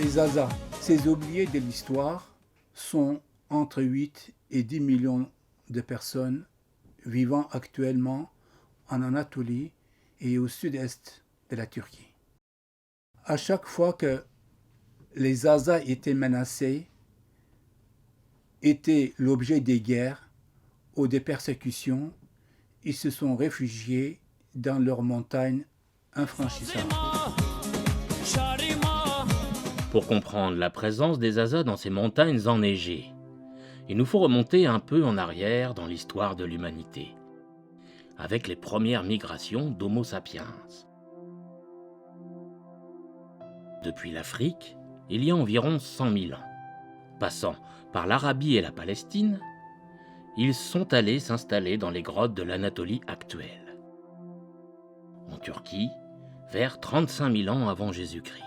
Les Zazas, ces oubliés de l'histoire, sont entre 8 et 10 millions de personnes vivant actuellement en Anatolie et au sud-est de la Turquie. À chaque fois que les Zazas étaient menacés, étaient l'objet des guerres ou des persécutions, ils se sont réfugiés dans leurs montagnes infranchissables. Pour comprendre la présence des Zazas dans ces montagnes enneigées, il nous faut remonter un peu en arrière dans l'histoire de l'humanité, avec les premières migrations d'Homo sapiens. Depuis l'Afrique, il y a environ 100 000 ans. Passant par l'Arabie et la Palestine, ils sont allés s'installer dans les grottes de l'Anatolie actuelle. En Turquie, vers 35 000 ans avant Jésus-Christ.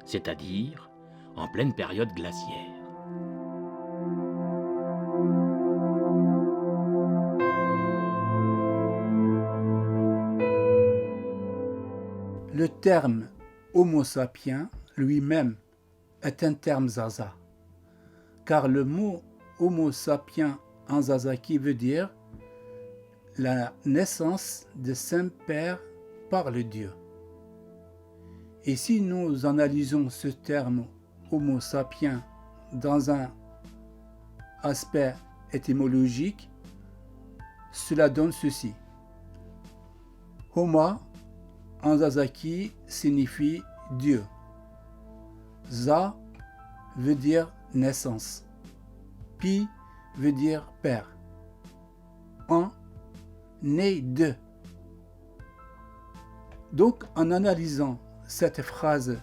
C'est-à-dire en pleine période glaciaire. Le terme Homo sapiens lui-même est un terme zaza, car le mot Homo sapiens en zazaki veut dire la naissance de Saint-Père par le Dieu. Et si nous analysons ce terme Homo sapiens dans un aspect étymologique, cela donne ceci. Homo en zazaki signifie Dieu. Za veut dire naissance. Pi veut dire père. En, né de. Donc, en analysant cette phrase,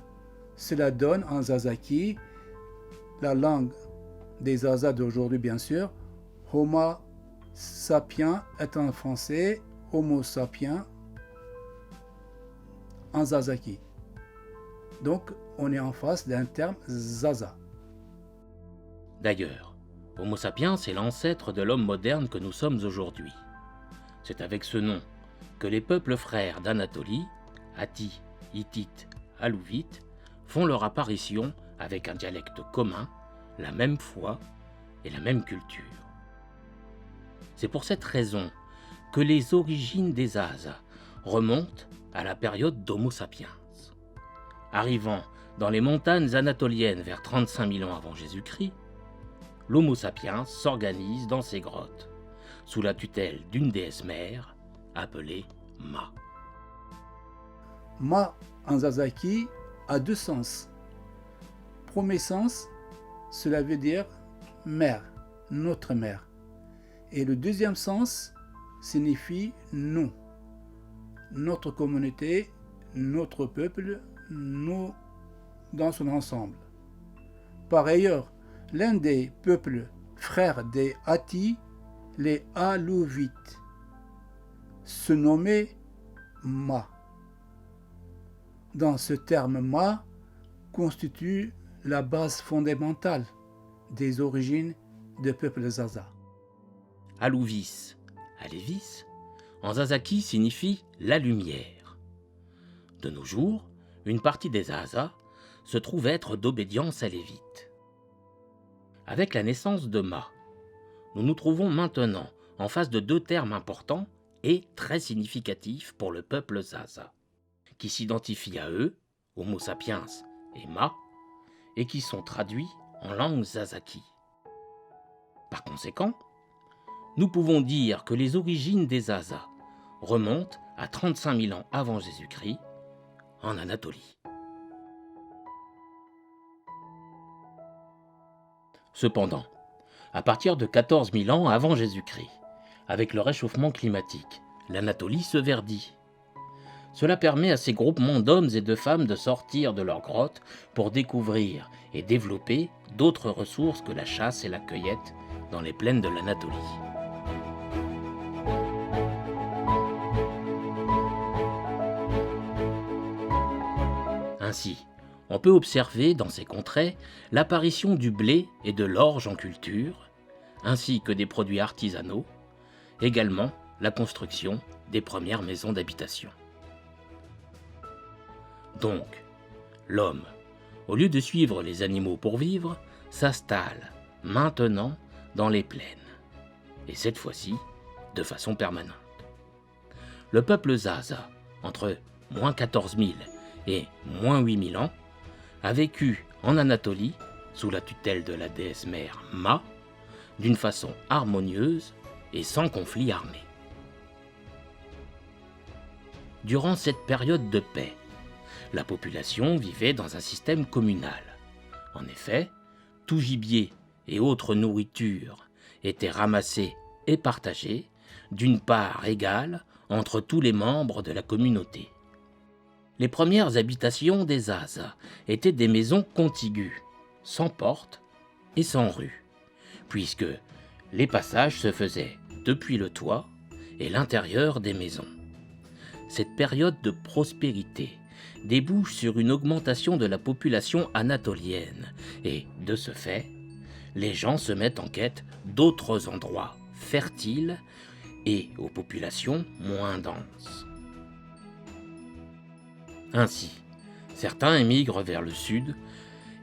cela donne en zazaki, la langue des Zazas d'aujourd'hui bien sûr, Homo sapiens est en français, Homo sapiens en zazaki. Donc, on est en face d'un terme zaza. D'ailleurs, Homo sapiens est l'ancêtre de l'homme moderne que nous sommes aujourd'hui. C'est avec ce nom que les peuples frères d'Anatolie, Hatti, Hittite, Alouvites, font leur apparition avec un dialecte commun, la même foi et la même culture. C'est pour cette raison que les origines des Zazas remontent à la période d'Homo sapiens. Arrivant dans les montagnes anatoliennes vers 35 000 ans avant Jésus-Christ, l'Homo sapiens s'organise dans ses grottes, sous la tutelle d'une déesse mère appelée Ma. Ma en zazaki a deux sens. Premier sens, cela veut dire mère, notre mère. Et le deuxième sens signifie nous, notre communauté, notre peuple, nous dans son ensemble. Par ailleurs, l'un des peuples frères des Hatti, les Alouvites, se nommait Ma. Dans ce terme Ma constitue la base fondamentale des origines des peuples Zaza. Alouvis, Alévis, en zazaki signifie la lumière. De nos jours, une partie des Zazas se trouve être d'obédience alévite. Avec la naissance de Ma, nous nous trouvons maintenant en face de deux termes importants et très significatifs pour le peuple Zaza, qui s'identifient à eux, Homo sapiens et Ma, et qui sont traduits en langue zazaki. Par conséquent, nous pouvons dire que les origines des Zazas remontent à 35 000 ans avant Jésus-Christ, en Anatolie. Cependant, à partir de 14 000 ans avant Jésus-Christ, avec le réchauffement climatique, l'Anatolie se verdit. Cela permet à ces groupements d'hommes et de femmes de sortir de leurs grottes pour découvrir et développer d'autres ressources que la chasse et la cueillette dans les plaines de l'Anatolie. Ainsi, on peut observer dans ces contrées l'apparition du blé et de l'orge en culture, ainsi que des produits artisanaux, également la construction des premières maisons d'habitation. Donc, l'homme, au lieu de suivre les animaux pour vivre, s'installe maintenant dans les plaines, et cette fois-ci de façon permanente. Le peuple Zaza, entre moins 14 000 et moins 8 000 ans, a vécu en Anatolie, sous la tutelle de la déesse mère Ma, d'une façon harmonieuse et sans conflit armé. Durant cette période de paix, la population vivait dans un système communal. En effet, tout gibier et autres nourritures étaient ramassés et partagés d'une part égale entre tous les membres de la communauté. Les premières habitations des Zaza étaient des maisons contiguës, sans porte et sans rue, puisque les passages se faisaient depuis le toit et l'intérieur des maisons. Cette période de prospérité débouche sur une augmentation de la population anatolienne et, de ce fait, les gens se mettent en quête d'autres endroits fertiles et aux populations moins denses. Ainsi, certains émigrent vers le sud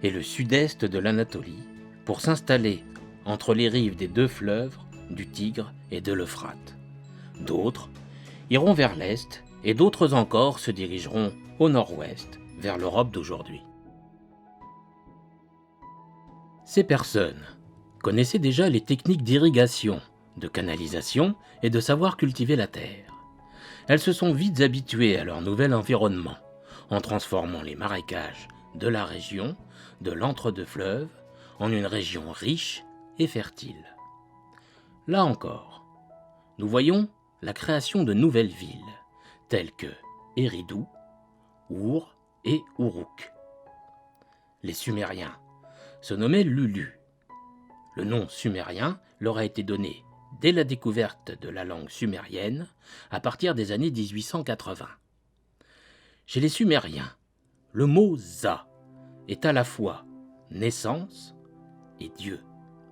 et le sud-est de l'Anatolie pour s'installer entre les rives des deux fleuves du Tigre et de l'Euphrate. D'autres iront vers l'est et d'autres encore se dirigeront au nord-ouest, vers l'Europe d'aujourd'hui. Ces personnes connaissaient déjà les techniques d'irrigation, de canalisation et de savoir cultiver la terre. Elles se sont vite habituées à leur nouvel environnement, en transformant les marécages de la région de l'entre-deux-fleuves en une région riche et fertile. Là encore, nous voyons la création de nouvelles villes, telles que Eridu, Our et Uruk. Les Sumériens se nommaient Lulu. Le nom sumérien leur a été donné dès la découverte de la langue sumérienne à partir des années 1880. Chez les Sumériens, le mot Za est à la fois naissance et Dieu.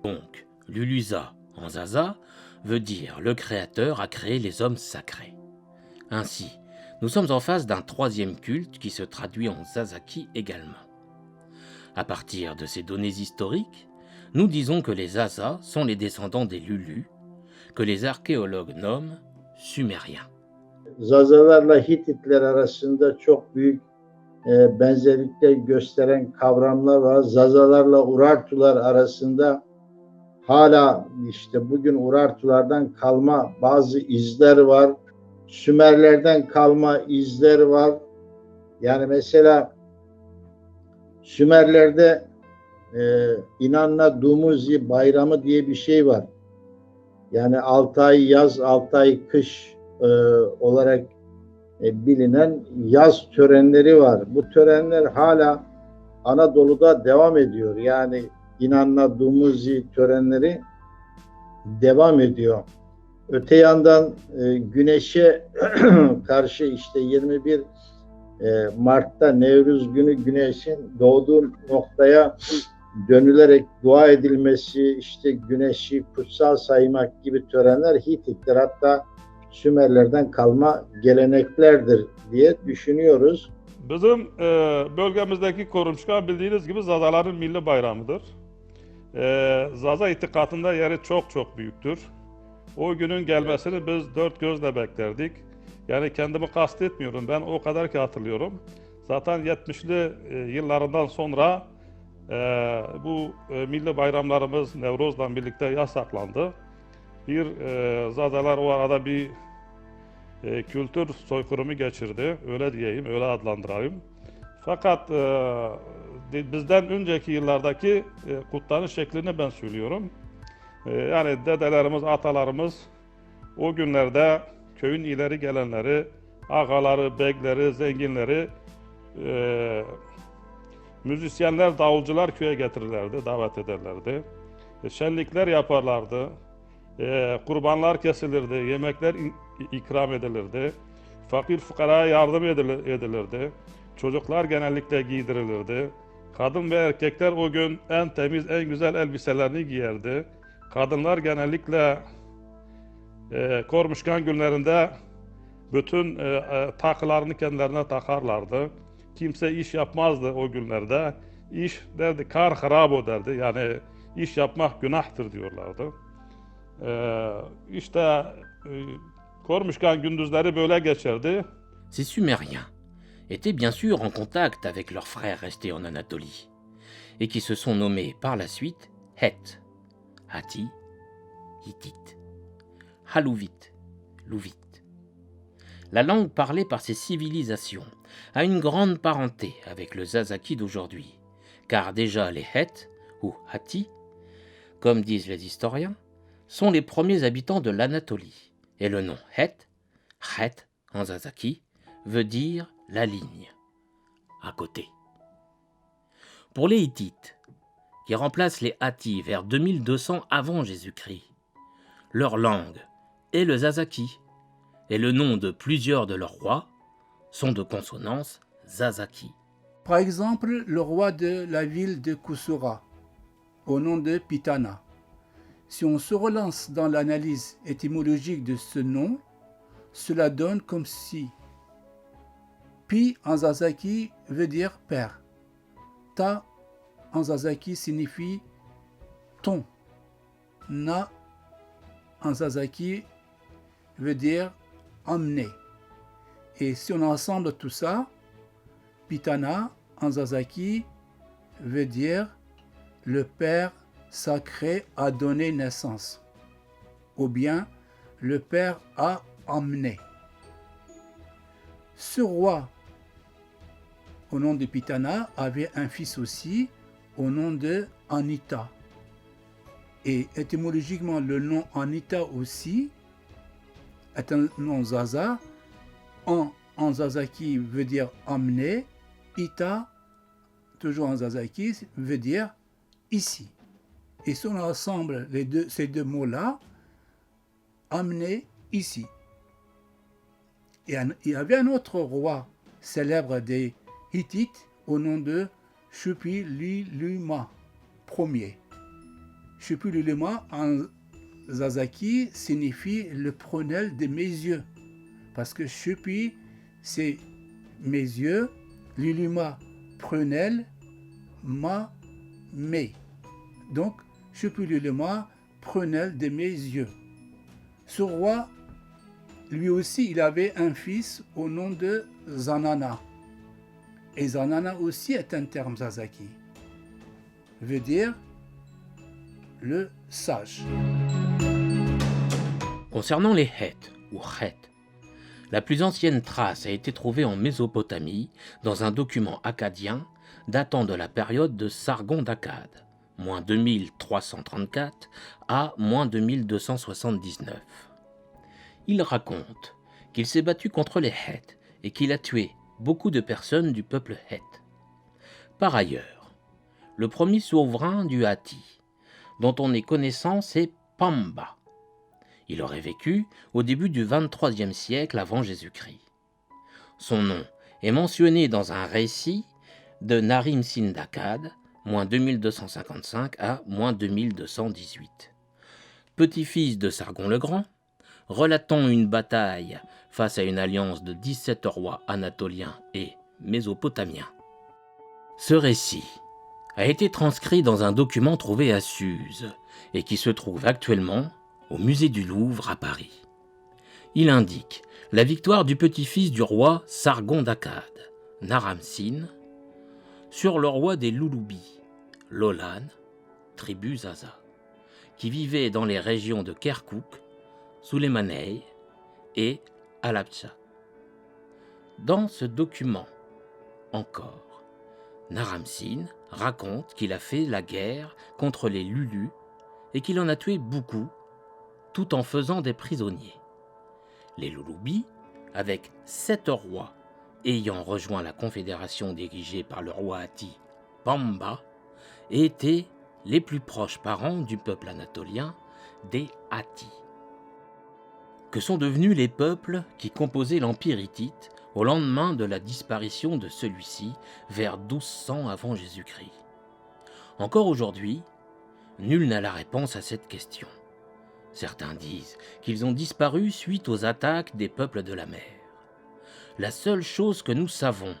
Donc, Luluza en Zaza veut dire le Créateur a créé les hommes sacrés. Ainsi, nous sommes en face d'un troisième culte qui se traduit en Zazaki également. À partir de ces données historiques, nous disons que les Zaza sont les descendants des Lulu, que les archéologues nomment Sumériens. Zazalarla Hititler arasında çok büyük benzerlikler gösteren kavramlar var. Zazalarla Urartular arasında hala işte bugün Urartulardan kalma bazı izler var. Sümerlerden kalma izler var. Yani mesela Sümerlerde İnanna Dumuzi bayramı diye bir şey var. Yani 6 ay yaz, 6 ay kış olarak bilinen yaz törenleri var. Bu törenler hala Anadolu'da devam ediyor. Yani İnanna Dumuzi törenleri devam ediyor. Öte yandan güneşe karşı işte 21 Mart'ta Nevruz günü güneşin doğduğu noktaya dönülerek dua edilmesi, işte güneşi kutsal saymak gibi törenler Hititler hatta Sümerlerden kalma geleneklerdir diye düşünüyoruz. Bizim bölgemizdeki Korumçka bildiğiniz gibi Zazaların milli bayramıdır. Zaza itikadında yeri çok büyüktür. O günün gelmesini biz dört gözle beklerdik. Yani kendimi kastetmiyorum, ben o kadar ki hatırlıyorum. Zaten 70'li yıllarından sonra bu milli bayramlarımız Nevruz'la birlikte yasaklandı. Zazalar o arada bir kültür soykırımı geçirdi, öyle diyeyim, öyle adlandırayım. Fakat bizden önceki yıllardaki kutlanış şeklini ben söylüyorum. Yani dedelerimiz, atalarımız o günlerde köyün ileri gelenleri, ağaları, beyleri, zenginleri, müzisyenler, davulcular köye getirirlerdi, davet ederlerdi. Şenlikler yaparlardı, kurbanlar kesilirdi, yemekler ikram edilirdi, fakir fukaraya yardım edilirdi, çocuklar genellikle giydirilirdi. Kadın ve erkekler o gün en temiz, en güzel elbiselerini giyerdi. Kadınlar genellikle Kormuşkan günlerinde bütün takılarını kendilerine takarlardı. Kimse iş yapmazdı o günlerde. iş derdi kar harabo derdi. Yani iş yapmak günahtır diyorlardı. İşte Kormuşkan gündüzleri böyle geçerdi. Ces Sumériens étaient bien sûr en contact avec leurs frères restés en Anatolie, et qui se sont nommés par la suite Het, Hatti, Hittite, Haluvite, Luvite. La langue parlée par ces civilisations a une grande parenté avec le Zazaki d'aujourd'hui, car déjà les Het, ou Hatti, comme disent les historiens, sont les premiers habitants de l'Anatolie, et le nom Het, Het en Zazaki, veut dire la ligne, à côté. Pour les Hittites, qui remplacent les Hatti vers 2200 avant Jésus-Christ, leur langue et le Zazaki, et le nom de plusieurs de leurs rois sont de consonance Zazaki. Par exemple, le roi de la ville de Kusura, au nom de Pitana. Si on se relance dans l'analyse étymologique de ce nom, cela donne comme si Pi en Zazaki veut dire père. Ta en Zazaki signifie ton. Na en Zazaki veut dire emmener. Et si on ensemble tout ça, Pitana en Zazaki veut dire le père sacré a donné naissance, ou bien le père a emmené. Ce roi, au nom de Pitana, avait un fils aussi, au nom de Anita. Et étymologiquement, le nom Anita aussi est un nom Zaza. En Zazaki veut dire emmener. Ita, toujours en Zazaki, veut dire ici. Et si on ensemble ces deux mots-là, emmener ici. Et il y avait un autre roi célèbre des Hittites au nom de Shupiluluma Ier. Shupiluluma en Zazaki signifie le prunelle de mes yeux. Parce que Shupi, c'est mes yeux, Luluma, prunelle, ma, mes. Donc, Shupiluluma, prunelle de mes yeux. Ce roi, lui aussi, il avait un fils au nom de Zanana. Et Zanana aussi est un terme Zazaki. Veut dire le sage. Concernant les Het, ou Het, la plus ancienne trace a été trouvée en Mésopotamie dans un document akkadien datant de la période de Sargon d'Akkad, moins 2334 à moins 2279. Il raconte qu'il s'est battu contre les Het et qu'il a tué beaucoup de personnes du peuple Het. Par ailleurs, le premier souverain du Hatti, dont on ait connaissance, est Pamba. Il aurait vécu au début du XXIIIe siècle avant Jésus-Christ. Son nom est mentionné dans un récit de Narim-Sin d'Akkad, moins 2255 à moins 2218. Petit-fils de Sargon le Grand, relatant une bataille face à une alliance de 17 rois anatoliens et mésopotamiens. Ce récit a été transcrit dans un document trouvé à Suse et qui se trouve actuellement au musée du Louvre à Paris. Il indique la victoire du petit-fils du roi Sargon d'Akkad, Naram-Sin, sur le roi des Lulubis, Lolan, tribu Zaza, qui vivait dans les régions de Kirkouk, Sulemanei et Halabja. Dans ce document, encore, Naram-Sin raconte qu'il a fait la guerre contre les Lulus et qu'il en a tué beaucoup, tout en faisant des prisonniers. Les Lulubis, avec 7 rois ayant rejoint la confédération dirigée par le roi Hatti, Pamba, étaient les plus proches parents du peuple anatolien des Hatti. Que sont devenus les peuples qui composaient l'Empire hittite au lendemain de la disparition de celui-ci vers 1200 avant Jésus-Christ? Encore aujourd'hui, nul n'a la réponse à cette question. Certains disent qu'ils ont disparu suite aux attaques des peuples de la mer. La seule chose que nous savons,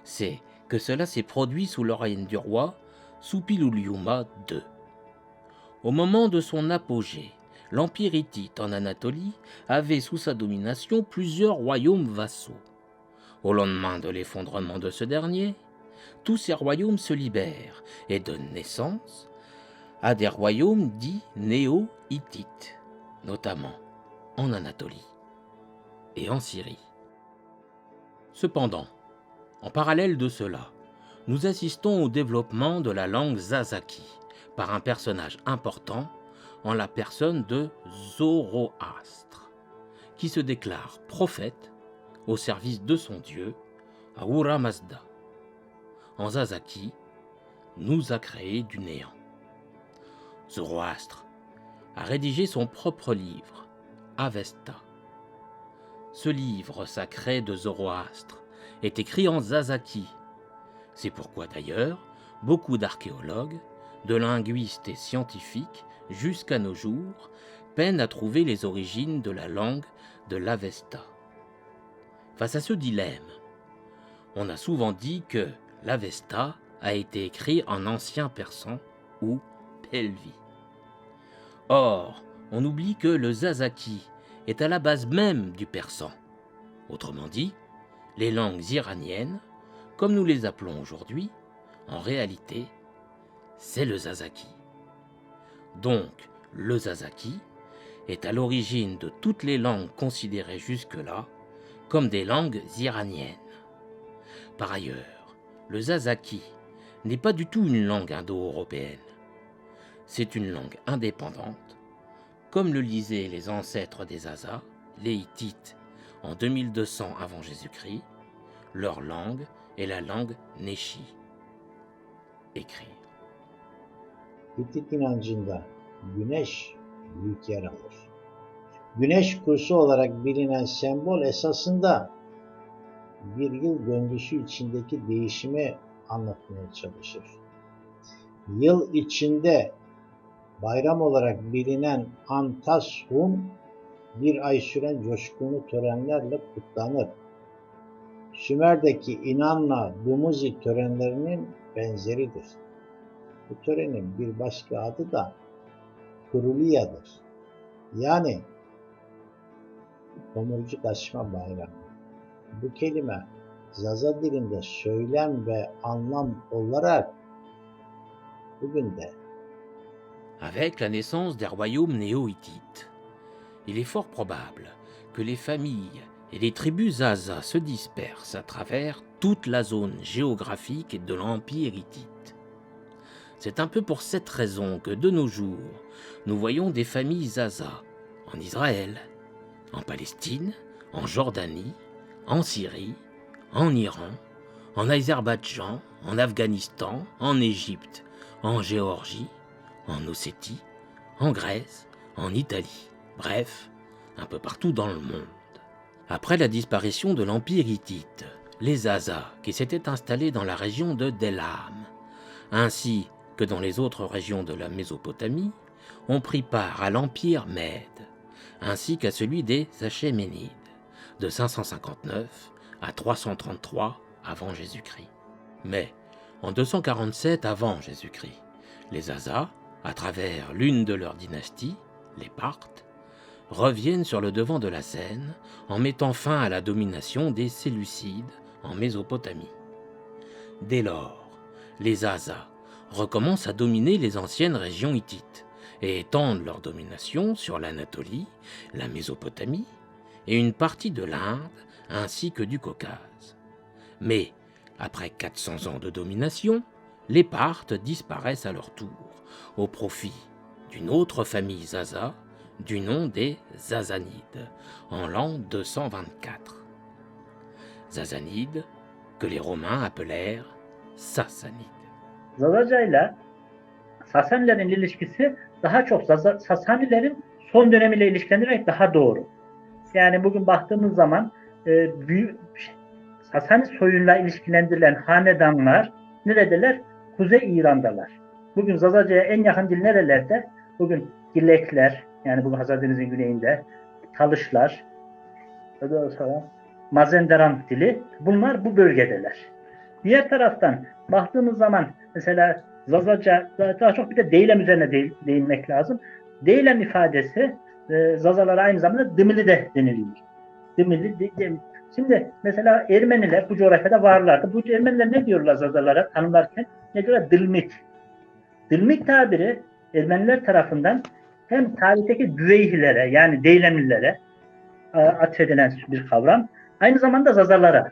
c'est que cela s'est produit sous le règne du roi Suppiluliuma II. Au moment de son apogée, l'Empire hittite en Anatolie avait sous sa domination plusieurs royaumes vassaux. Au lendemain de l'effondrement de ce dernier, tous ces royaumes se libèrent et donnent naissance à des royaumes dits néo-hittites, notamment en Anatolie et en Syrie. Cependant, en parallèle de cela, nous assistons au développement de la langue zazaki par un personnage important en la personne de Zoroastre, qui se déclare prophète au service de son dieu, Ahura Mazda. En zazaki, nous a créé du néant. Zoroastre a rédigé son propre livre, Avesta. Ce livre sacré de Zoroastre est écrit en zazaki. C'est pourquoi d'ailleurs, beaucoup d'archéologues, de linguistes et scientifiques, jusqu'à nos jours, peinent à trouver les origines de la langue de l'Avesta. Face à ce dilemme, on a souvent dit que l'Avesta a été écrit en ancien persan ou pelvi. Or, on oublie que le zazaki est à la base même du persan. Autrement dit, les langues iraniennes, comme nous les appelons aujourd'hui, en réalité, c'est le zazaki. Donc, le zazaki est à l'origine de toutes les langues considérées jusque-là comme des langues iraniennes. Par ailleurs, le zazaki n'est pas du tout une langue indo-européenne. C'est une langue indépendante, comme le lisaient les ancêtres des Azas, les Hittites, en 2200 avant Jésus-Christ. Leur langue est la langue Neshi. Écrire. Hittit inancında güneş büyük yer alır. Güneş kursu olarak bilinen sembol esasında bir yıl döngüsü içindeki değişimi anlatmaya çalışır. Yıl içinde bayram olarak bilinen Antashum bir ay süren coşkulu törenlerle kutlanır. Sümer'deki Inanna Dumuzi törenlerinin benzeridir. Bu törenin bir başka adı da Kuruliya'dır. Yani tomurcuk açma bayramı. Bu kelime Zaza dilinde söylem ve anlam olarak bugün de. Avec la naissance des royaumes néo-hittites, il est fort probable que les familles et les tribus Zaza se dispersent à travers toute la zone géographique de l'Empire hittite. C'est un peu pour cette raison que de nos jours, nous voyons des familles Zaza en Israël, en Palestine, en Jordanie, en Syrie, en Iran, en Azerbaïdjan, en Afghanistan, en Égypte, en Géorgie, en Ossétie, en Grèce, en Italie, bref, un peu partout dans le monde. Après la disparition de l'Empire hittite, les Zaza, qui s'étaient installés dans la région de Delam, ainsi que dans les autres régions de la Mésopotamie, ont pris part à l'Empire Mède, ainsi qu'à celui des Achéménides, de 559 à 333 avant Jésus-Christ. Mais, en 247 avant Jésus-Christ, les Zaza, à travers l'une de leurs dynasties, les Parthes, reviennent sur le devant de la scène en mettant fin à la domination des Séleucides en Mésopotamie. Dès lors, les Zaza recommencent à dominer les anciennes régions hittites et étendent leur domination sur l'Anatolie, la Mésopotamie et une partie de l'Inde ainsi que du Caucase. Mais, après 400 ans de domination, les Parthes disparaissent à leur tour au profit d'une autre famille Zaza du nom des Zazanides en l'an 224. Zazanides que les Romains appelèrent Sassanides. Zazaca ile Sasanilerin ilişkisi daha çok Sasanilerin son dönemiyle ilişkilendirmek daha doğru. Yani bugün baktığımız zaman Sasani soyuyla ilişkilendirilen hanedanlar neredeler? Kuzey İran'dalar. Bugün Zazaca'ya en yakın dil nerelerde? Bugün Gilekler, yani bugün Hazar Denizi'nin güneyinde, Talışlar, Mazenderan dili, bunlar bu bölgedeler. Diğer taraftan baktığımız zaman mesela Zazaca daha çok bir de Deylem üzerine değinmek lazım. Deylem ifadesi Zazalara aynı zamanda Dımili de deniliyor. Dımili. Şimdi mesela Ermeniler bu coğrafyada varlardı. Bu Ermeniler ne diyorlar Zazalara tanımlarken? Ne diyorlar? Dılmik. Dılmik tabiri Ermeniler tarafından hem tarihteki Düveyhilere yani Deylemlilere atfedilen bir kavram. Aynı zamanda Zazalara.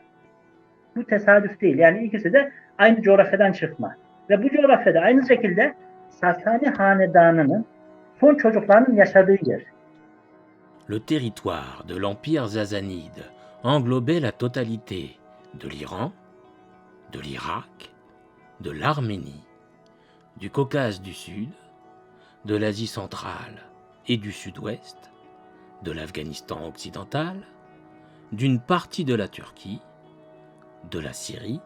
Bu tesadüf değil. Yani ikisi de aynı coğrafyadan çıkma. Ve bu coğrafyada aynı şekilde Sasani hanedanının son çocuklarının yaşadığı yer. Le territoire de l'Empire sassanide englobait la totalité de l'Iran, de l'Irak, de l'Arménie, du Caucase du Sud, de l'Asie centrale et du Sud-Ouest, de l'Afghanistan occidental, d'une partie de la Turquie, de la Syrie,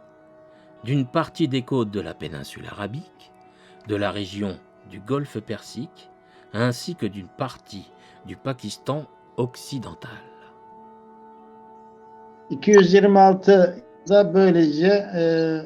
d'une partie des côtes de la péninsule arabique, de la région du Golfe Persique, ainsi que d'une partie du Pakistan occidental. 226'da böylece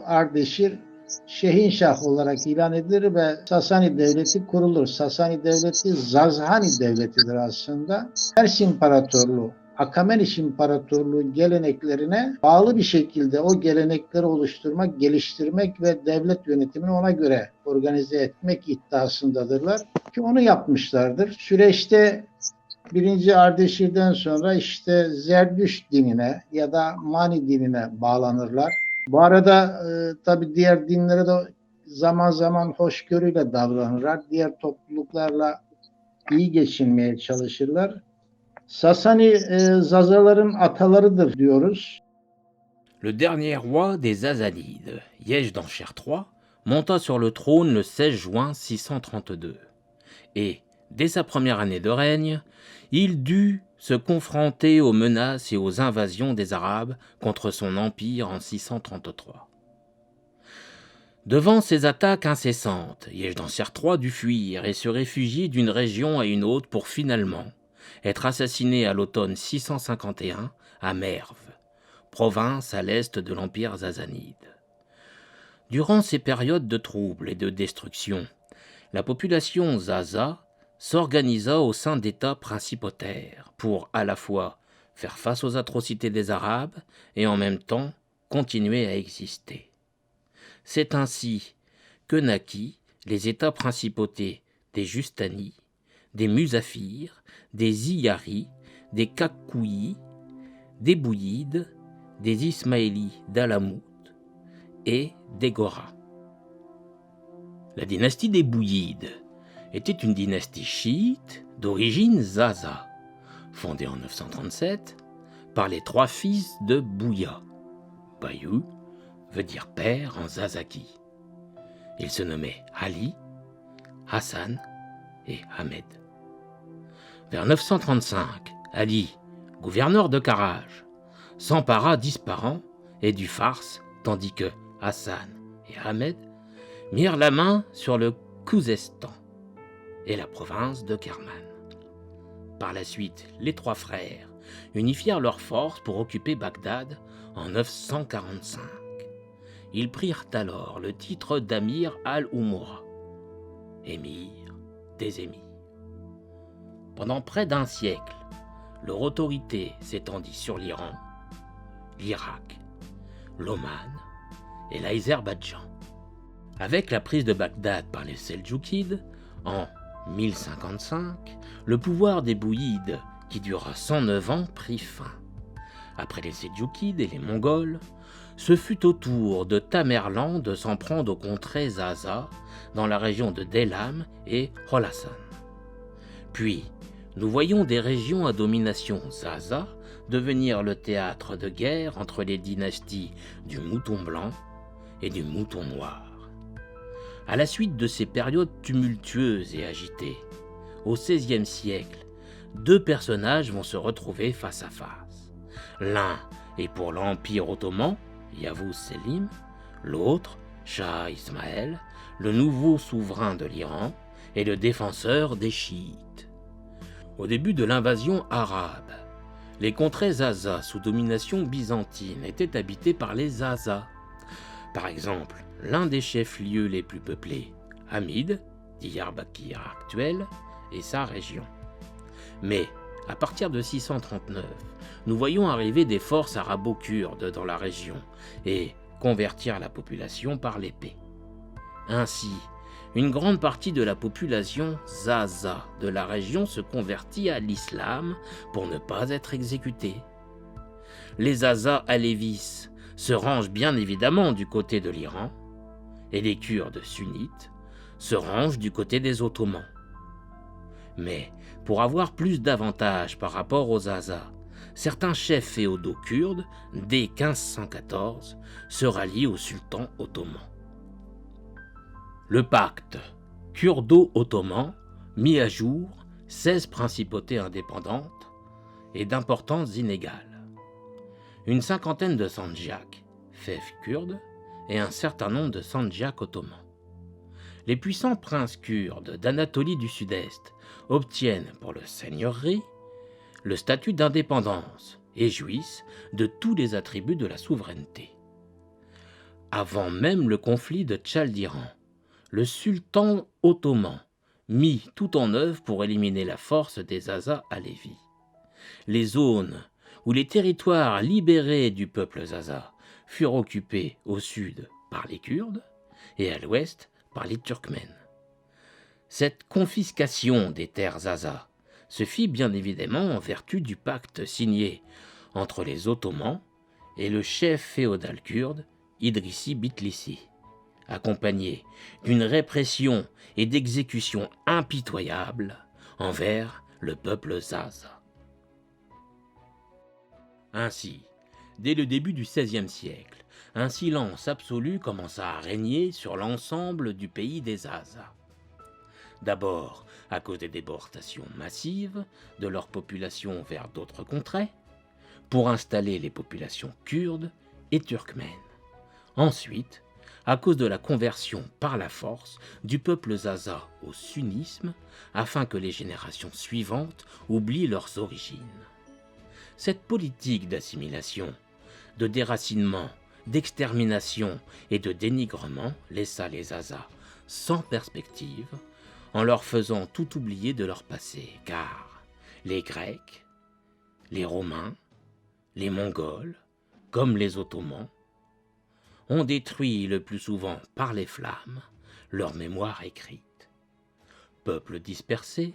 Ardeşir Şehinşah olarak ilan edilir ve Sasani Devleti kurulur. Sasani Devleti Zazhani Devleti'dir aslında. Pers İmparatorluğu, Akameniş İmparatorluğu geleneklerine bağlı bir şekilde o gelenekleri oluşturmak, geliştirmek ve devlet yönetimini ona göre organize etmek iddiasındadırlar. Ki onu yapmışlardır. Süreçte 1. Ardeşir'den sonra işte Zerdüşt dinine ya da Mani dinine bağlanırlar. Bu arada tabii diğer dinlere de zaman zaman hoşgörüyle davranırlar. Diğer topluluklarla iyi geçinmeye çalışırlar. Sasani Zazaların atalarıdır diyoruz. Le dernier roi des Sassanides, Yezdancher III, monta sur le trône le 16 juin 632. Et, dès sa première année de règne, il dut se confronter aux menaces et aux invasions des Arabes contre son empire en 633. Devant ces attaques incessantes, Yezdancher III dut fuir et se réfugier d'une région à une autre pour finalement être assassiné à l'automne 651 à Merv, province à l'est de l'Empire sassanide. Durant ces périodes de troubles et de destruction, la population Zaza s'organisa au sein d'États principautaires pour à la fois faire face aux atrocités des Arabes et en même temps continuer à exister. C'est ainsi que naquit les États-principautés des Justani, des Musafirs, des Iyari, des Kakouyi, des Bouyides, des Ismaélis d'Alamout et des Gora. La dynastie des Bouyides était une dynastie chiite d'origine Zaza, fondée en 937 par les 3 fils de Bouya. Bayou veut dire père en zazaki. Ils se nommaient Ali, Hassan et Ahmed. Vers 935, Ali, gouverneur de Karaj, s'empara d'Ispahan et du Fars, tandis que Hassan et Ahmed mirent la main sur le Khouzestan et la province de Kerman. Par la suite, les 3 frères unifièrent leurs forces pour occuper Bagdad en 945. Ils prirent alors le titre d'Amir al-Umura, émir des émirs. Pendant près d'un siècle, leur autorité s'étendit sur l'Iran, l'Irak, l'Oman et l'Azerbaïdjan. Avec la prise de Bagdad par les Seldjoukides, en 1055, le pouvoir des Bouyides, qui dura 109 ans, prit fin. Après les Seldjoukides et les Mongols, ce fut au tour de Tamerlan de s'en prendre aux contrées Zaza, dans la région de Delam et Khorasan. Puis, nous voyons des régions à domination Zaza devenir le théâtre de guerre entre les dynasties du Mouton blanc et du Mouton noir. À la suite de ces périodes tumultueuses et agitées, au XVIe siècle, 2 personnages vont se retrouver face à face. L'un est pour l'Empire ottoman, Yavuz Selim, l'autre, Shah Ismaël, le nouveau souverain de l'Iran et le défenseur des chiites. Au début de l'invasion arabe, les contrées Zaza sous domination byzantine étaient habitées par les Zaza. Par exemple, l'un des chefs-lieux les plus peuplés, Hamid, Diyarbakir actuel, et sa région. Mais, à partir de 639, nous voyons arriver des forces arabo-kurdes dans la région et convertir la population par l'épée. Ainsi, une grande partie de la population Zaza de la région se convertit à l'islam pour ne pas être exécutée. Les Zaza alévis se rangent bien évidemment du côté de l'Iran, et les Kurdes sunnites se rangent du côté des Ottomans. Mais pour avoir plus d'avantages par rapport aux Zaza, certains chefs féodaux kurdes, dès 1514, se rallient au sultan ottoman. Le pacte kurdo-ottoman mit à jour 16 principautés indépendantes et d'importances inégales. Une cinquantaine de sandjaks, fiefs kurdes, et un certain nombre de sandjaks ottomans. Les puissants princes kurdes d'Anatolie du Sud-Est obtiennent pour le seigneurie le statut d'indépendance et jouissent de tous les attributs de la souveraineté. Avant même le conflit de Tchaldiran, le sultan ottoman mit tout en œuvre pour éliminer la force des Zaza alévis. Les zones où les territoires libérés du peuple Zaza furent occupés au sud par les Kurdes et à l'ouest par les Turkmènes. Cette confiscation des terres Zaza se fit bien évidemment en vertu du pacte signé entre les Ottomans et le chef féodal kurde Idrissi Bitlissi, accompagné d'une répression et d'exécutions impitoyables envers le peuple Zaza. Ainsi, dès le début du XVIe siècle, un silence absolu commença à régner sur l'ensemble du pays des Zaza. D'abord à cause des déportations massives de leur population vers d'autres contrées, pour installer les populations kurdes et turkmènes. Ensuite, à cause de la conversion par la force du peuple Zaza au sunnisme, afin que les générations suivantes oublient leurs origines. Cette politique d'assimilation, de déracinement, d'extermination et de dénigrement laissa les Zaza sans perspective, en leur faisant tout oublier de leur passé, car les Grecs, les Romains, les Mongols, comme les Ottomans, ont détruit le plus souvent par les flammes leur mémoire écrite. Peuple dispersé,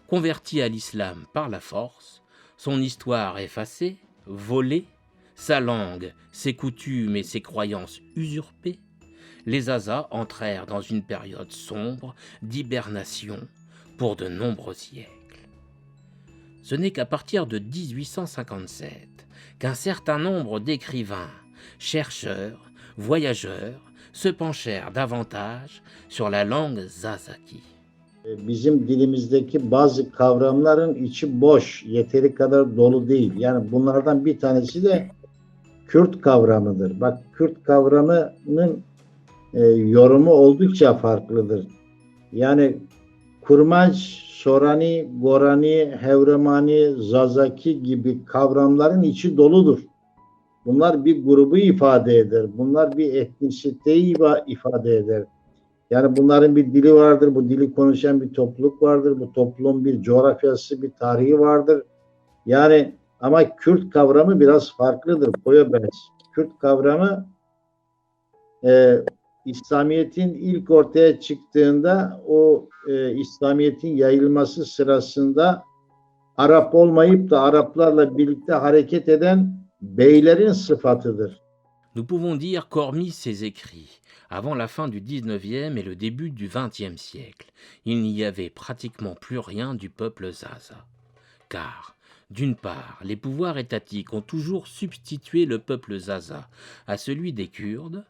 converti à l'islam par la force, son histoire effacée, volée, sa langue, ses coutumes et ses croyances usurpées, les Zaza entrèrent dans une période sombre d'hibernation pour de nombreux siècles. Ce n'est qu'à partir de 1857 qu'un certain nombre d'écrivains, chercheurs, voyageurs se penchèrent davantage sur la langue Zazaki. Bizim dilimizdeki bazı kavramların içi boş, yeteri kadar dolu değil. Yani bunlardan bir tanesi de Kürt kavramıdır. Bak, Kürt kavramının yorumu oldukça farklıdır. Yani Kurmaç, Sorani, Gorani, Hevremani, Zazaki gibi kavramların içi doludur. Bunlar bir grubu ifade eder. Bunlar bir etnisiteyi ifade eder. Yani bunların bir dili vardır. Bu dili konuşan bir topluluk vardır. Bu toplumun bir coğrafyası, bir tarihi vardır. Yani ama Kürt kavramı biraz farklıdır. Koyobens. Kürt kavramı İslamiyet'in ilk ortaya çıktığında o İslamiyet'in yayılması sırasında Arap olmayıp da Araplarla birlikte hareket eden beylerin sıfatıdır. Nous pouvons dire qu'hormis ces écrits, avant la fin du XIXe et le début du XXe siècle, il n'y avait pratiquement plus rien du peuple Zaza. Car, d'une part, les pouvoirs étatiques ont toujours substitué le peuple Zaza à celui des Kurdes,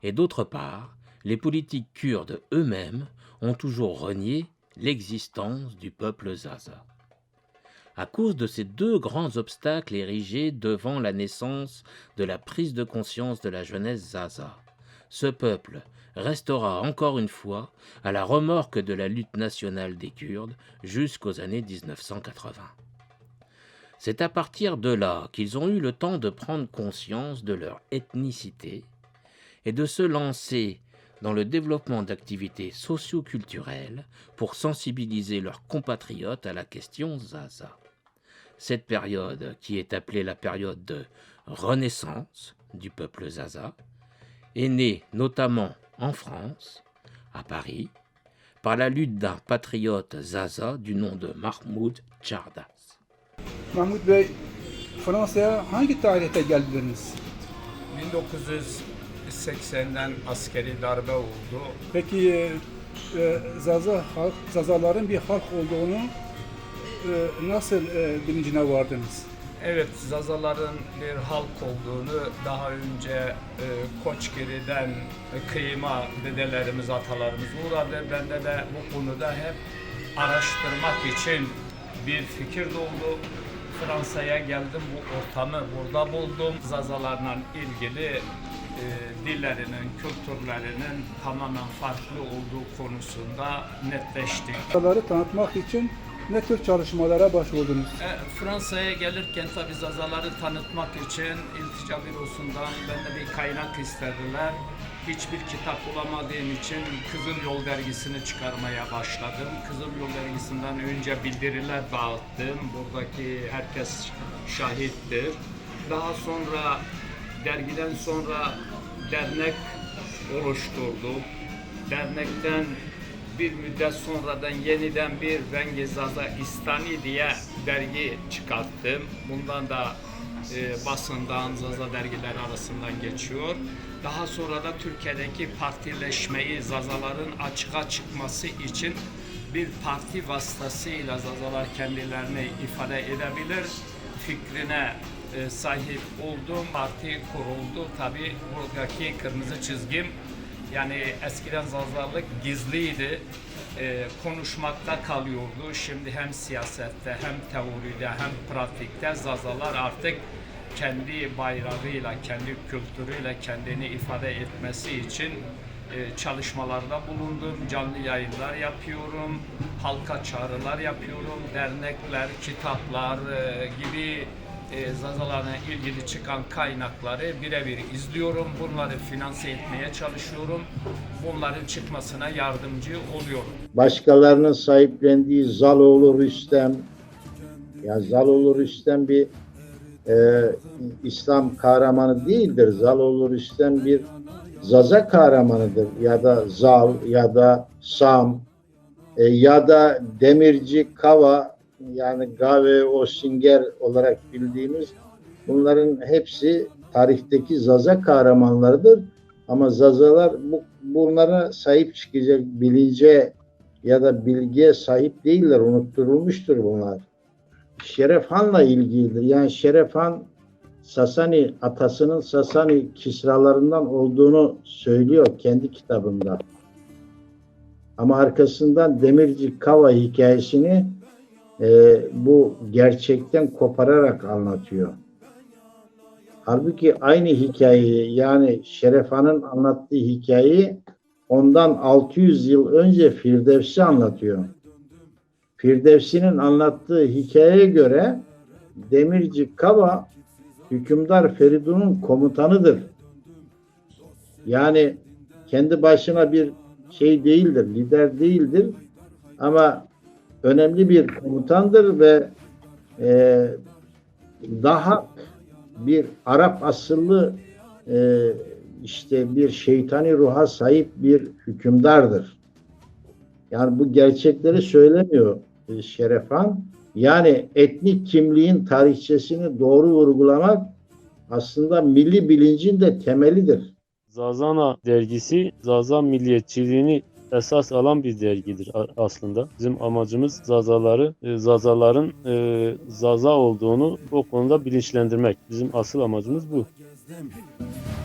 et d'autre part, les politiques kurdes eux-mêmes ont toujours renié l'existence du peuple Zaza. À cause de ces deux grands obstacles érigés devant la naissance de la prise de conscience de la jeunesse Zaza, ce peuple restera encore une fois à la remorque de la lutte nationale des Kurdes jusqu'aux années 1980. C'est à partir de là qu'ils ont eu le temps de prendre conscience de leur ethnicité est de se lancer dans le développement d'activités socio-culturelles pour sensibiliser leurs compatriotes à la question Zaza. Cette période, qui est appelée la période de renaissance du peuple Zaza, est née notamment en France, à Paris, par la lutte d'un patriote Zaza du nom de Mahmoud Çardas. Mahmut Bey, Fransa'ya hangi tarihte geldiniz? 1980'den askeri darbe oldu. Peki Zazaların bir halk olduğunu nasıl bilincine vardınız? Evet, Zazaların bir halk olduğunu daha önce Koçgiri'den kıyma dedelerimiz, atalarımız uğradı. Bende de bu konuda hep araştırmak için bir fikir doğdu. Fransa'ya geldim, bu ortamı burada buldum. Zazalarla ilgili dillerinin, kültürlerinin tamamen farklı olduğu konusunda netleştik. Zazaları tanıtmak için ne tür çalışmalara başvurdunuz? Fransa'ya gelirken tabii Zazaları tanıtmak için İltica Bürosu'ndan bende bir kaynak istediler. Hiçbir kitap bulamadığım için Kızıl Yol dergisini çıkarmaya başladım. Kızıl Yol dergisinden önce bildiriler dağıttım. Buradaki herkes şahittir. Daha sonra dergiden sonra dernek oluşturdum. Dernekten bir müddet sonradan yeniden bir Rengi Zaza İstani diye dergi çıkarttım. Bundan da basından Zaza dergileri arasından geçiyor. Daha sonra da Türkiye'deki partileşmeyi, Zazaların açığa çıkması için bir parti vasıtasıyla Zazalar kendilerini ifade edebilir fikrine sahip oldum. Parti kuruldu. Tabii buradaki kırmızı çizgim, yani eskiden Zazalık gizliydi, konuşmakta kalıyordu. Şimdi hem siyasette, hem teoride, hem pratikte Zazalar artık kendi bayrağıyla, kendi kültürüyle kendini ifade etmesi için çalışmalarda bulundum. Canlı yayınlar yapıyorum, halka çağrılar yapıyorum, dernekler, kitaplar gibi Zazalarla ilgili çıkan kaynakları birebir izliyorum. Bunları finanse etmeye çalışıyorum. Bunların çıkmasına yardımcı oluyorum. Başkalarının sahiplendiği Zaloğlu Rüstem, ya Zaloğlu Rüstem bir İslam kahramanı değildir. Zaloğlu Rüstem bir Zaza kahramanıdır. Ya da Zal, ya da Sam, ya da Demirci Kava, yani Gave Osinger olarak bildiğimiz, bunların hepsi tarihteki Zaza kahramanlarıdır. Ama Zazalar bunlara sahip çıkacak bilince ya da bilgiye sahip değiller, unutturulmuştur bunlar. Şeref Han'la ilgilidir. Yani Şeref Han Sasani, atasının Sasani Kisralarından olduğunu söylüyor kendi kitabında. Ama arkasından Demirci Kava hikayesini bu gerçekten kopararak anlatıyor. Halbuki aynı hikayeyi, yani Şeref Han'ın anlattığı hikayeyi ondan 600 yıl önce Firdevsi anlatıyor. Firdevsi'nin anlattığı hikayeye göre Demirci Kava hükümdar Feridun'un komutanıdır. Yani kendi başına bir şey değildir, lider değildir ama önemli bir komutandır ve daha bir Arap asıllı işte bir şeytani ruha sahip bir hükümdardır. Yani bu gerçekleri söylemiyor Şeref Han. Yani etnik kimliğin tarihçesini doğru vurgulamak aslında milli bilincin de temelidir. Zazana dergisi Zaza milliyetçiliğini esas alan bir dergidir aslında. Bizim amacımız Zazaların Zaza olduğunu bu konuda bilinçlendirmek. Bizim asıl amacımız bu.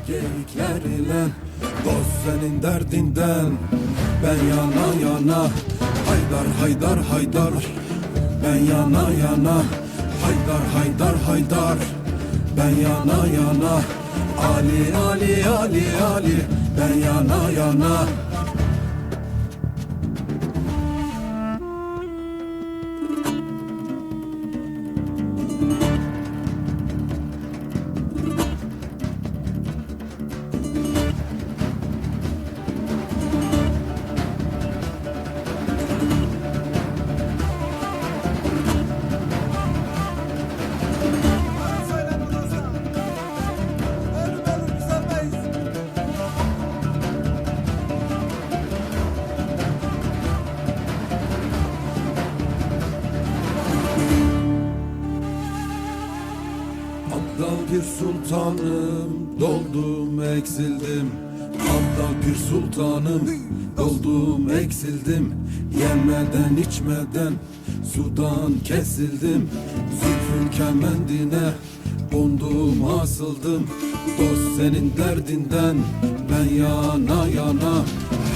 Geyiklerle dost senin derdinden, ben yana yana, haydar haydar haydar, ben yana yana, haydar haydar haydar, ben yana yana, Ali Ali Ali Ali, ben yana yana. Abdal bir sultanım, doldum eksildim. Abdal bir sultanım, doldum eksildim. Yemeden içmeden sudan kesildim. Zülfün kemendine kondum asıldım. Dost senin derdinden ben yana yana.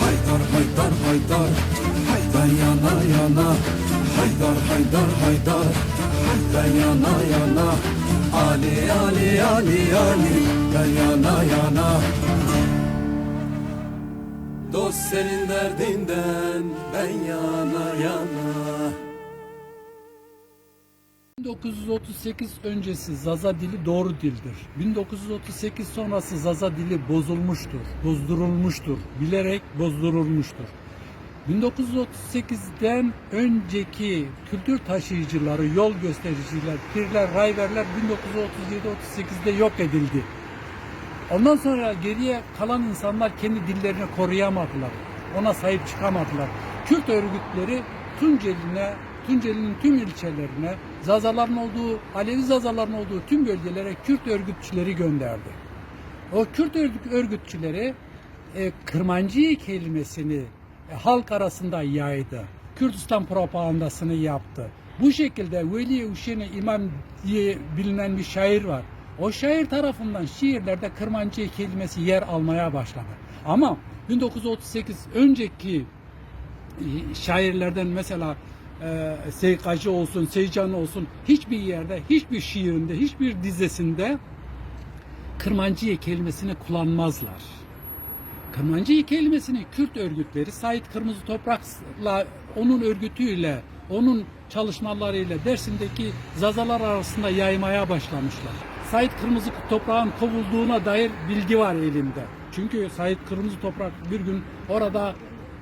Haydar haydar haydar, ben yana yana. Haydar haydar haydar, ben yana yana. Ali Ali Ali Ali, ben yana yana. Dost senin derdinden ben yana yana. 1938 öncesi Zaza dili doğru dildir. 1938 sonrası Zaza dili bozulmuştur, bozdurulmuştur, bilerek bozdurulmuştur. 1938'den önceki kültür taşıyıcıları, yol göstericiler, pirler, rayverler 1937-38'de yok edildi. Ondan sonra geriye kalan insanlar kendi dillerini koruyamadılar. Ona sahip çıkamadılar. Kürt örgütleri Tunceli'nin tüm ilçelerine, Zazaların olduğu, Alevi Zazaların olduğu tüm bölgelere Kürt örgütçüleri gönderdi. O Kürt örgütçüleri Kırmancı kelimesini halk arasında yaydı. Kürdistan propagandasını yaptı. Bu şekilde Veli Uşeni İmam diye bilinen bir şair var. O şair tarafından şiirlerde Kırmancı kelimesi yer almaya başladı. Ama 1938 önceki şairlerden mesela Seykacı olsun, Seycan olsun hiçbir yerde, hiçbir şiirinde, hiçbir dizesinde Kırmancı kelimesini kullanmazlar. Kırmancı kelimesini Kürt örgütleri Said Kırmızı Toprak'la, onun örgütüyle, onun çalışmalarıyla Dersim'deki Zazalar arasında yaymaya başlamışlar. Said Kırmızı Toprak'ın kovulduğuna dair bilgi var elimde. Çünkü Said Kırmızı Toprak bir gün orada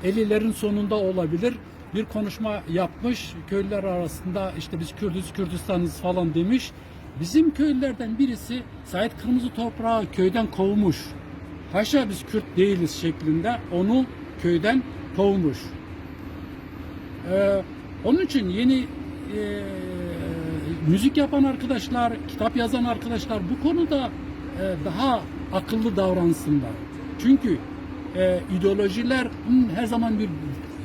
50'lerin sonunda olabilir bir konuşma yapmış. Köylüler arasında işte biz Kürdüz, Kürdistan'ız falan demiş. Bizim köylülerden birisi Said Kırmızı Toprak'ı köyden kovmuş. Haşa biz Kürt değiliz şeklinde onu köyden kovmuş. Onun için yeni müzik yapan arkadaşlar, kitap yazan arkadaşlar bu konuda daha akıllı davransınlar. Çünkü ideolojiler her zaman bir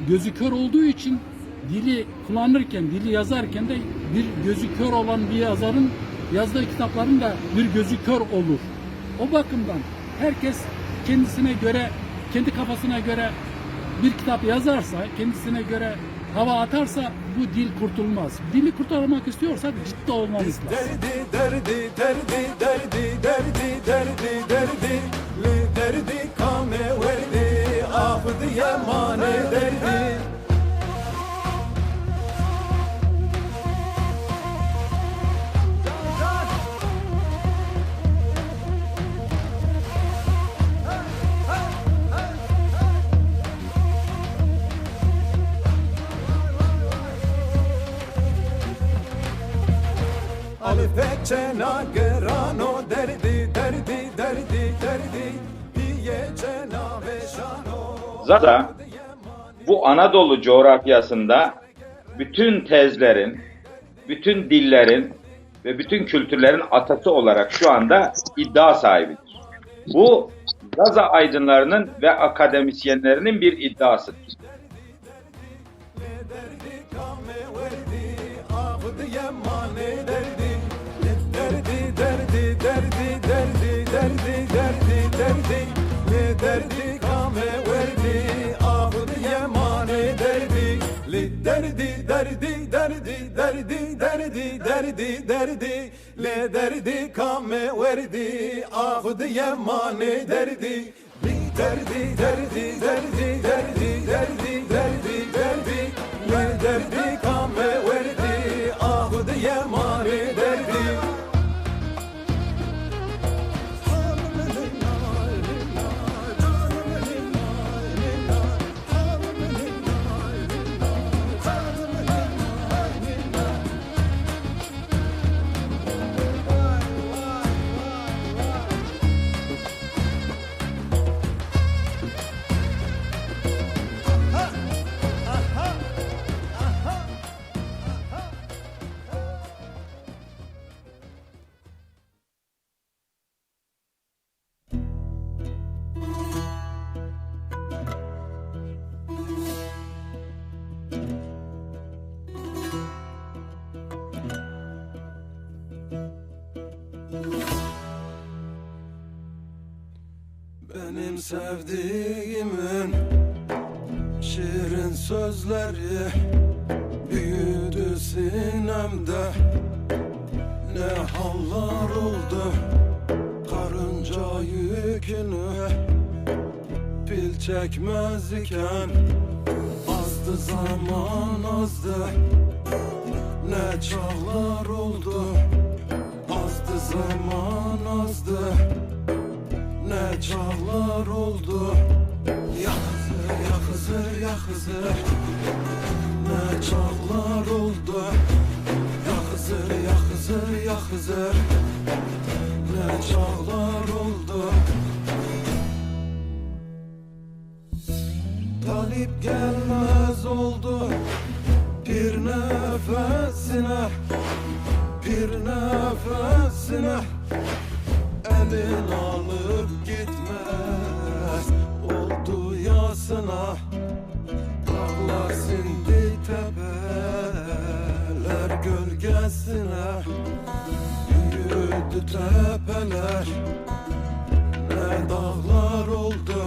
gözü kör olduğu için dili kullanırken, dili yazarken de bir gözü kör olan bir yazarın yazdığı kitapların da bir gözü kör olur. O bakımdan herkes kendisine göre, kendi kafasına göre bir kitap yazarsa, kendisine göre hava atarsa bu dil kurtulmaz. Dili kurtarmak istiyorsak ciddi olmamız lazım. Derdi derdi derdi derdi derdi derdi derdi le derdi kame verdi afdı yamane derdi. Alifekçena gerano derdi derdi derdi derdi diye cenab-ı şano. Zaza bu Anadolu coğrafyasında bütün tezlerin, bütün dillerin ve bütün kültürlerin atası olarak şu anda iddia sahibidir. Bu Zaza aydınlarının ve akademisyenlerinin bir iddiasıdır. Derdi kame verdi ahud yemane derdi le derdi derdi derdi derdi derdi derdi derdi le derdi kame verdi ahud yemane derdi derdi derdi derdi derdi derdi derdi derdi le derdi kame verdi ahud yemane derdi. Benim sevdiğimin şirin sözleri büyüdü sinemde. Ne hallar oldu karınca yükünü pil çekmez iken, azdı zaman azdı. Ne çağlar oldu, azdı zaman azdı. Ne çağlar oldu, ya Hızır, ya Hızır, ya Hızır. Ne çağlar oldu, ya Hızır, ya Hızır, ya Hızır. Ne çağlar oldu. Talip gelmez oldu bir nefesine, bir nefesine. Elin alıp gitmez oldu yasına. Dağlar sindi tepeler gölgesine. Büyüdü tepeler, ne dağlar oldu.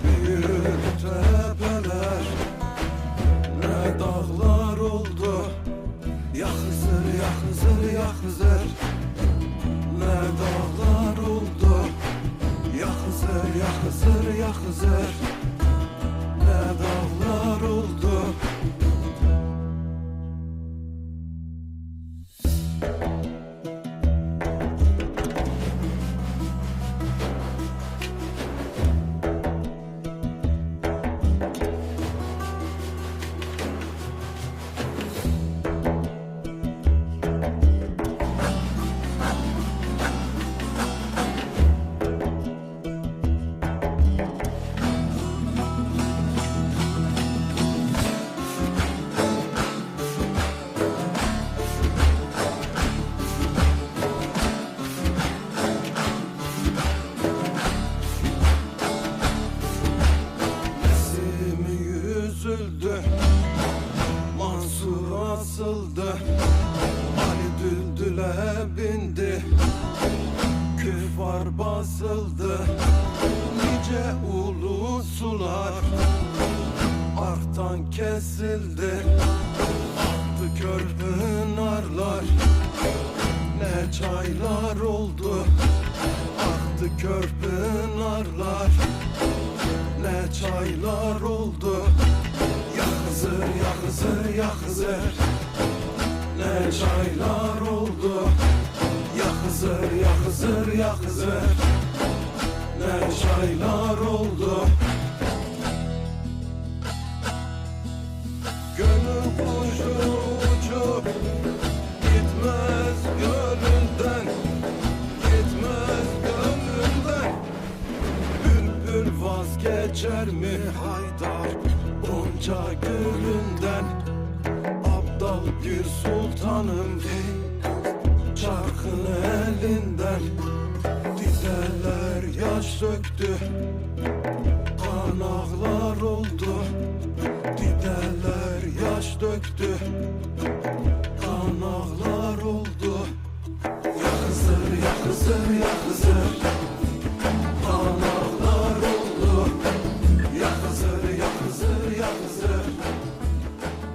Büyüdü tepeler, ne dağlar oldu. Ya Hızır, ya Hızır, ya Hızır. Ne dağlar oldu, ya Hızır, ya Hızır, ya Hızır. Ne dağlar oldu. Mansur asıldı, Ali Düldül'e bindi. Küfar basıldı, nice ulusular arttan kesildi. Aktı körpünarlar, ne çaylar oldu. Aktı körpünarlar, ne çaylar oldu. Ya Hızır, ya Hızır, ya Hızır. Ne çaylar oldu. Ya Hızır, ya Hızır, ya Hızır. Ne çaylar oldu. Gönül kuşu uçup gitmez gönlünden, gitmez gönlünden. Bülbül vazgeçer mi Haydar Gonca gülünden? Abdal bir sultanım çarkın elinden. Dideler yaş döktü, kan ağlar oldu. Dideler yaş döktü, kan ağlar oldu. Ya Hızır, ya Hızır, ya Hızır. Kan ağlar oldu. Ya Hızır, ya Hızır, ya Hızır.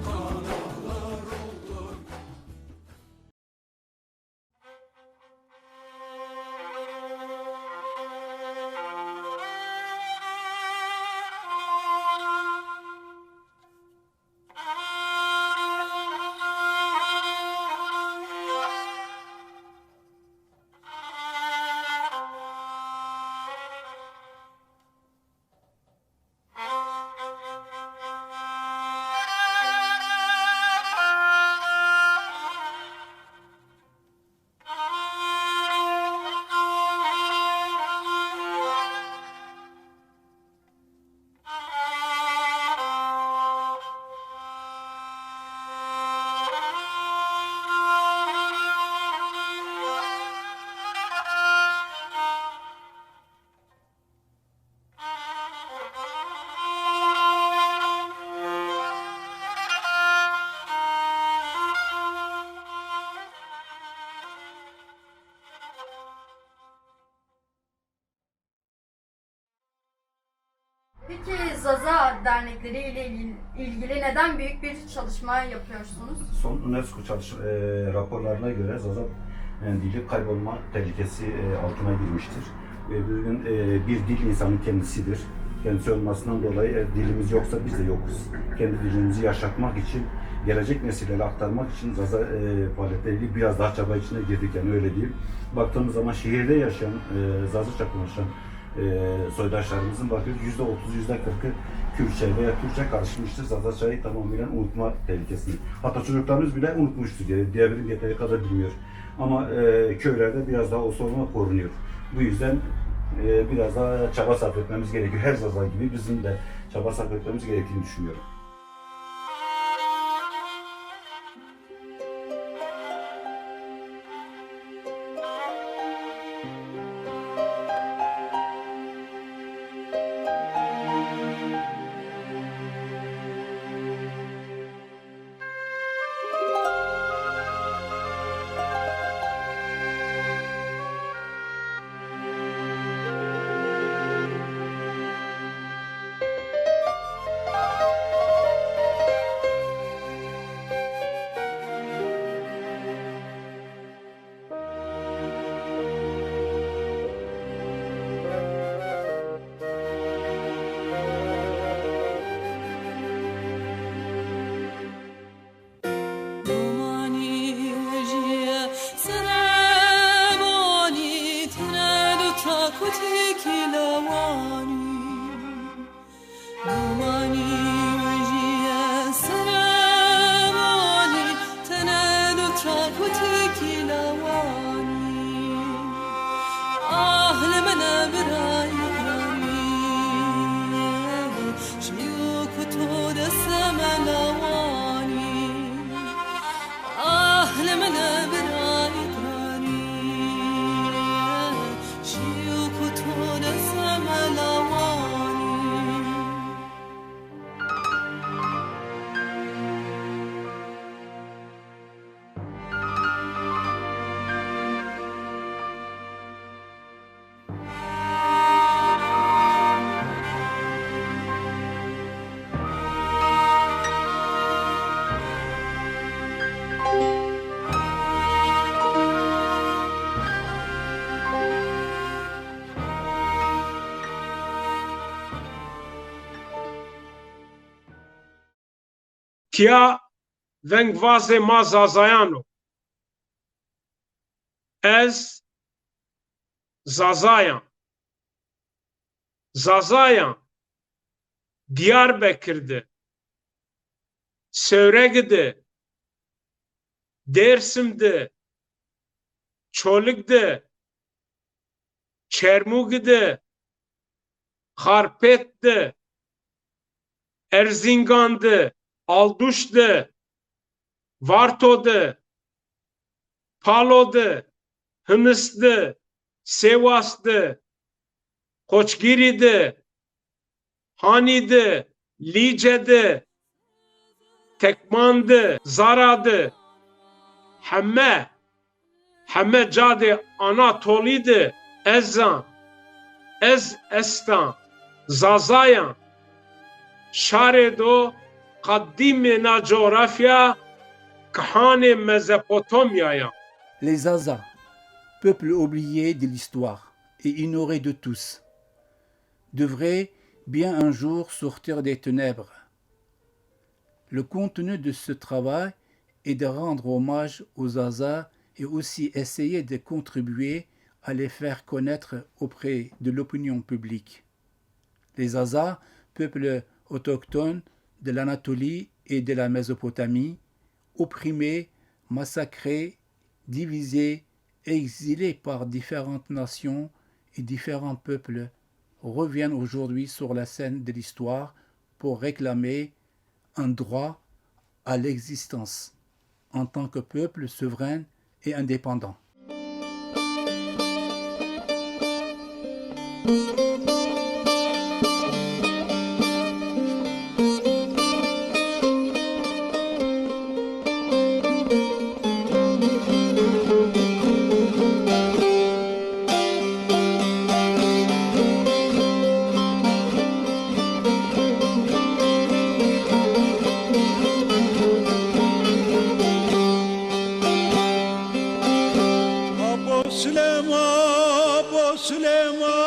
Kan ağlar oldu. Peki Zaza dernekleri ile ilgili neden büyük bir çalışma yapıyorsunuz? Son UNESCO raporlarına göre Zaza dili kaybolma tehlikesi altına girmiştir. Bugün bir dil insanın kendisidir. Kendisi olmasından dolayı dilimiz yoksa biz de yokuz. Kendi dilimizi yaşatmak için, gelecek nesillere aktarmak için Zaza faaliyetleriyle biraz daha çaba içine girdik, yani öyle diyeyim. Baktığımız zaman şehirde yaşayan, Zazaca konuşan soydaşlarımızın bakıyoruz %30, %40'ı Kürtçe veya Türkçe karışmıştır. Zazacayı tamamıyla unutma tehlikesini. Hatta çocuklarımız bile unutmuştur, diyebilirim, yeteri kadar bilmiyor. Ama köylerde biraz daha o sorunla korunuyor. Bu yüzden biraz daha çaba sarf etmemiz gerekiyor. Her Zaza gibi bizim de çaba sarf etmemiz gerektiğini düşünüyorum. Kia vengvaze ma Zazayano. Ez Zazayan. Zazayan Diyarbakır'dı. Söğreg'di. Dersim'di. Çoluk'di. Çermuk'di. Harpet'di. Erzincan'dı. Alduş'du. Varto'du. Palo'du. Hınıs'dı. Sevas'dı. Koçgiri'di. Hani'di. Lice'di. Tekman'dı. Zara'dı. Hemme cade Anatoli'di. Ezan. Ez Estan. Zazayan. Şaredo kaddimena coğrafya kahane Mezopotamya'ya. Les Zaza, peuple oublié de l'histoire et ignoré de tous, devraient bien un jour sortir des ténèbres. Le contenu de ce travail est de rendre hommage aux Zaza et aussi essayer de contribuer à les faire connaître auprès de l'opinion publique. Les Zaza, peuple autochtone de l'Anatolie et de la Mésopotamie, opprimés, massacrés, divisés, exilés par différentes nations et différents peuples, reviennent aujourd'hui sur la scène de l'histoire pour réclamer un droit à l'existence en tant que peuple souverain et indépendant. Süleyman